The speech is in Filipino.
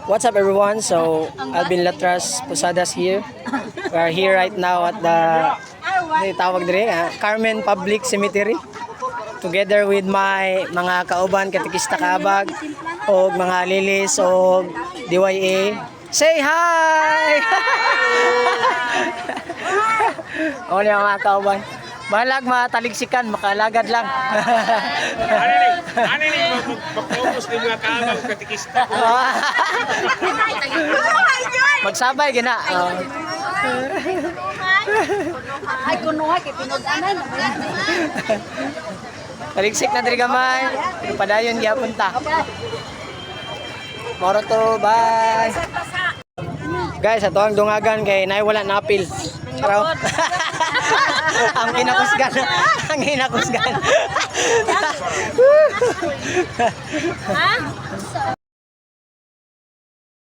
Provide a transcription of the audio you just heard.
What's up everyone? So Alvin Latras Posadas here. We are here right now at the tawag dire, Carmen Public Cemetery. Together with my mga kauban katikista kaabag o mga lilis o DYA. Say hi! O niya mga kauban. Malag mataligsikan, makalagad lang. Ano ni mag-focus din mga kaabang katikista. Magsabay gina. Ay, kunuha kay pinod-anan. Taligsik na diri gamay. Padayon gyapon ta. Moro to, bye. Guys, ato ang dungagan kay nay wala na apil. Pero ang kinakusgan, ang kinakusgan. Ha?